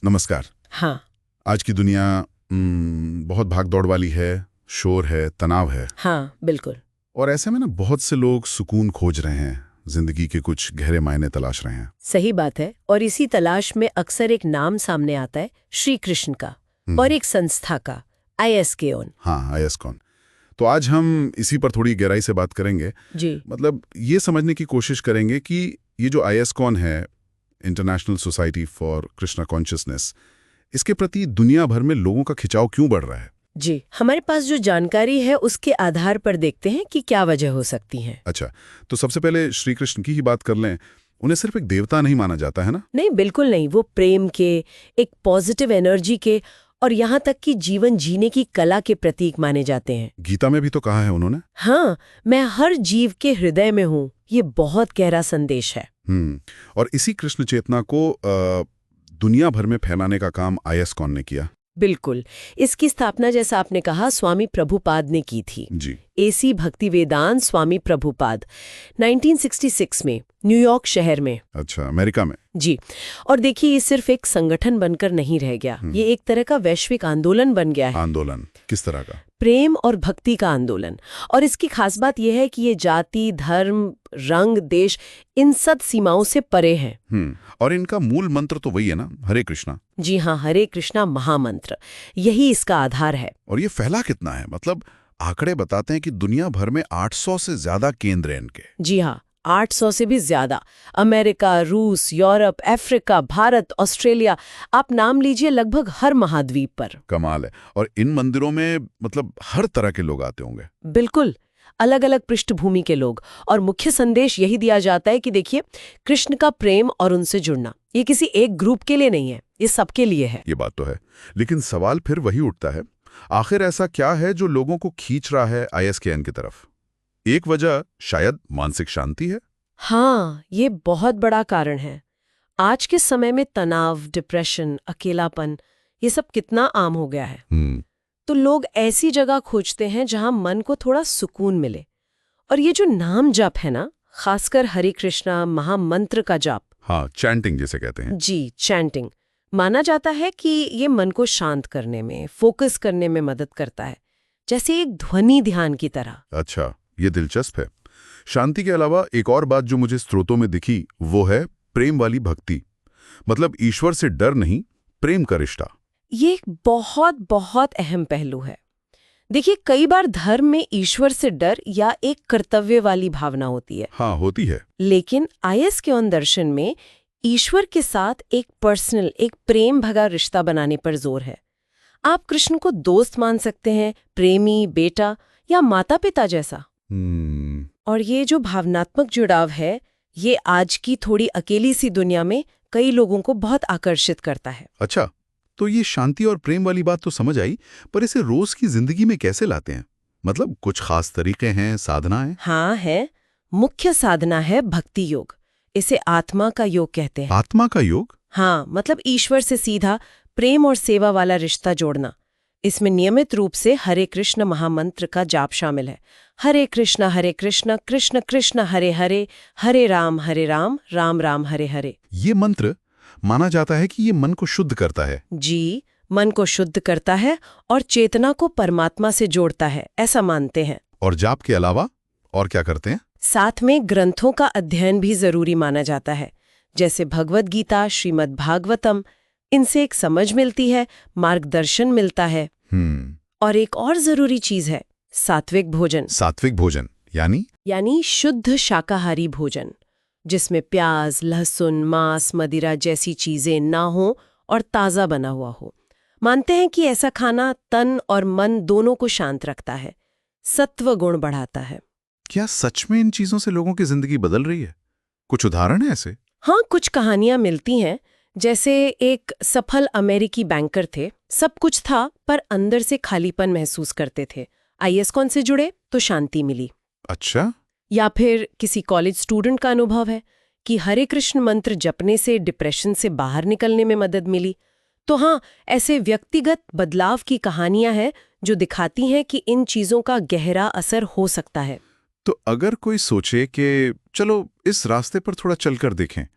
नमस्कार। हाँ। आज की दुनिया बहुत भाग दौड़ वाली है, शोर है, तनाव है। हाँ, बिल्कुल। और ऐसे में ना बहुत से लोग सुकून खोज रहे हैं, जिंदगी के कुछ गहरे मायने तलाश रहे हैं। सही बात है। और इसी तलाश में अक्सर एक नाम सामने आता है, श्री कृष्ण का, और एक संस्था का, ISKCON। हाँ, ISKCON। तो आज हम इसी पर थोड़ी गहराई से बात करेंगे। जी। मतलब ये समझने की कोशिश करेंगे कि ये जो ISKCON है, international society for Krishna consciousness, इसके प्रति दुनिया भर में लोगों का खिंचाव क्यों बढ़ रहा है। जी, हमारे पास जो जानकारी है उसके आधार पर देखते हैं कि क्या वजह हो सकती है। अच्छा, तो सबसे पहले श्री कृष्ण की ही बात कर लें। उन्हें सिर्फ एक देवता नहीं माना जाता है ना। नहीं, बिल्कुल नहीं। वो प्रेम के, एक पॉजिटिव एनर्जी के और यहाँ तक कि जीवन जीने की कला के प्रतीक माने जाते हैं। गीता में भी तो कहा है उन्होंने। हाँ, मैं हर जीव के हृदय में हूँ, ये बहुत गहरा संदेश है। और इसी कृष्ण चेतना को दुनिया भर में फैलाने का काम ISKCON ने किया। बिल्कुल। इसकी स्थापना, जैसा आपने कहा, स्वामी प्रभुपाद ने की थी। जी। AC भक्तिवेदांत स्वामी प्रभुपाद, 1966 में, न्यूयॉर्क शहर में। अच्छा, अमेरिका में। जी। और देखिए, ये सिर्फ एक संगठन बनकर नहीं रह गया, ये एक तरह का वैश्विक आंदोलन बन गया है। आंदोलन किस तरह का? प्रेम और भक्ति का आंदोलन। और इसकी खास बात यह है कि ये जाति, धर्म, रंग, देश, इन सब सीमाओं से परे है। और इनका मूल मंत्र तो वही है ना, हरे कृष्णा। जी हाँ, हरे कृष्णा महामंत्र, यही इसका आधार है। और ये फैला कितना है? मतलब आंकड़े बताते हैं कि दुनिया भर में 800 से ज्यादा केंद्र हैं इनके। जी हाँ, 800 से भी ज्यादा। अमेरिका, रूस, यूरोप, अफ्रीका, भारत, ऑस्ट्रेलिया, आप नाम लीजिए, लगभग हर महाद्वीप पर। कमाल है। और इन मंदिरों में मतलब हर तरह के लोग आते होंगे। बिल्कुल, अलग अलग पृष्ठभूमि के लोग। और मुख्य संदेश यही दिया जाता है कि देखिए, कृष्ण का प्रेम और उनसे जुड़ना, ये किसी एक ग्रुप के लिए नहीं है, ये सबके लिए है। ये बात तो है, लेकिन सवाल फिर वही उठता है, आखिर ऐसा क्या है जो लोगों को खींच रहा है ISKCON की तरफ? एक वजह शायद मानसिक शांति है। हाँ, ये बहुत बड़ा कारण है। आज के समय में तनाव, डिप्रेशन, अकेलापन, ये सब कितना आम हो गया है। तो लोग ऐसी जगह खोजते हैं जहां मन को थोड़ा सुकून मिले। और ये जो नाम जाप है ना, खासकर हरे कृष्णा महामंत्र का जाप। हाँ, चैंटिंग जिसे कहते हैं। जी, चैंटिंग। माना जाता है कि ये मन को शांत करने में, फोकस करने में मदद करता है, जैसे एक ध्वनि ध्यान की तरह। अच्छा, ये दिलचस्प है। शांति के अलावा एक और बात जो मुझे स्रोतों में दिखी वो है प्रेम वाली भक्ति। मतलब ईश्वर से डर नहीं, प्रेम का रिश्ता। ये एक बहुत बहुत अहम पहलू है। देखिए, कई बार धर्म में ईश्वर से डर या एक कर्तव्य वाली भावना होती है। हाँ, होती है। लेकिन ISKCON दर्शन में ईश्वर के साथ एक पर्सनल, एक प्रेम भरा रिश्ता बनाने पर जोर है। आप कृष्ण को दोस्त मान सकते हैं, प्रेमी, बेटा या माता पिता जैसा। और ये जो भावनात्मक जुड़ाव है, ये आज की थोड़ी अकेली सी दुनिया में कई लोगों को बहुत आकर्षित करता है। अच्छा, तो ये शांति और प्रेम वाली बात तो समझ आई, पर इसे रोज की जिंदगी में कैसे लाते हैं? मतलब कुछ खास तरीके हैं, साधनाएं? हाँ है। मुख्य साधना है भक्ति योग। इसे आत्मा का योग कहते हैं। आत्मा का योग? हाँ, मतलब ईश्वर से सीधा प्रेम और सेवा वाला रिश्ता जोड़ना। इसमें नियमित रूप से हरे कृष्ण महामंत्र का जाप शामिल है। हरे कृष्ण कृष्ण कृष्ण हरे हरे, हरे राम राम राम हरे हरे। ये मंत्र माना जाता है कि ये मन को शुद्ध करता है। जी, मन को शुद्ध करता है और चेतना को परमात्मा से जोड़ता है, ऐसा मानते हैं। और जाप के अलावा और क्या करते हैं? साथ में ग्रंथों का अध्ययन भी जरूरी माना जाता है, जैसे भगवद गीता, श्रीमद् भागवतम। इनसे एक समझ मिलती है, मार्गदर्शन मिलता है। और एक और जरूरी चीज है, सात्विक भोजन। सात्विक भोजन यानी शुद्ध शाकाहारी भोजन, जिसमें प्याज, लहसुन, मांस, मदिरा जैसी चीजें ना हो और ताजा बना हुआ हो। मानते हैं कि ऐसा खाना तन और मन दोनों को शांत रखता है, सत्व गुण बढ़ाता है। क्या सच में इन चीजों से लोगों की जिंदगी बदल रही है? कुछ उदाहरण है ऐसे? हाँ, कुछ कहानियां मिलती हैं। जैसे एक सफल अमेरिकी बैंकर थे, सब कुछ था पर अंदर से खालीपन महसूस करते थे। ISKCON से जुड़े तो शांति मिली। अच्छा। या फिर किसी कॉलेज स्टूडेंट का अनुभव है कि हरे कृष्ण मंत्र जपने से डिप्रेशन से बाहर निकलने में मदद मिली। तो हाँ, ऐसे व्यक्तिगत बदलाव की कहानियां हैं जो दिखाती हैं कि इन चीजों का गहरा असर हो सकता है। तो अगर कोई सोचे कि चलो इस रास्ते पर थोड़ा चलकर देखें,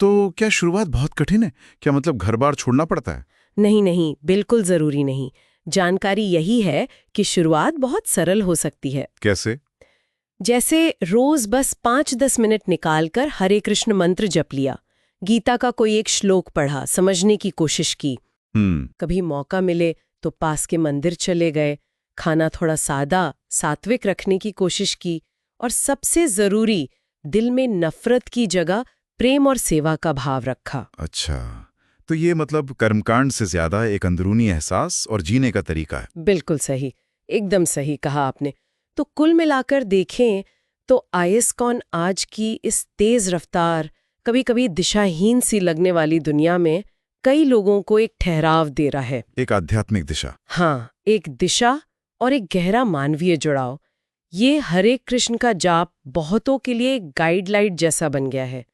तो क्या शुरुआत बहुत कठिन है? क्या मतलब घर बार छोड़ना पड़ता है? नहीं नहीं, बिल्कुल जरूरी नहीं। जानकारी यही है कि शुरुआत बहुत सरल हो सकती है। कैसे? जैसे रोज बस 5-10 मिनट निकालकर हरे कृष्ण मंत्र जप लिया, गीता का कोई एक श्लोक पढ़ा, समझने की कोशिश की। कभी मौका मिले तो पास के मंदिर चले गए, खाना थोड़ा सादा सात्विक रखने की कोशिश की, और सबसे जरूरी, दिल में नफरत की जगह प्रेम और सेवा का भाव रखा। अच्छा, तो ये मतलब कर्मकांड से ज्यादा एक अंदरूनी एहसास और जीने का तरीका है। बिल्कुल सही, एकदम सही कहा आपने। तो कुल मिलाकर देखें तो ISKCON आज की इस तेज रफ्तार, कभी कभी दिशाहीन सी लगने वाली दुनिया में कई लोगों को एक ठहराव दे रहा है। एक आध्यात्मिक दिशा। हाँ, एक दिशा और एक गहरा मानवीय जुड़ाव। ये हरे कृष्ण का जाप बहुतों के लिए एक गाइडलाइन जैसा बन गया है।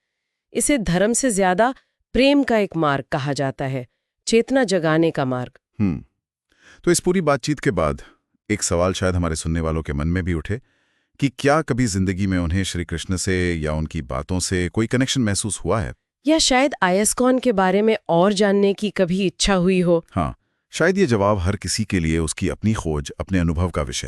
इसे धर्म से ज्यादा प्रेम का एक मार्ग कहा जाता है, चेतना जगाने का मार्ग। तो इस पूरी बातचीत के बाद एक सवाल शायद हमारे सुनने वालों के मन में भी उठे कि क्या कभी जिंदगी में उन्हें श्री कृष्ण से या उनकी बातों से कोई कनेक्शन महसूस हुआ है, या शायद ISKCON के बारे में और जानने की कभी इच्छा हुई हो। हाँ, शायद ये जवाब हर किसी के लिए उसकी अपनी खोज, अपने अनुभव का विषय है।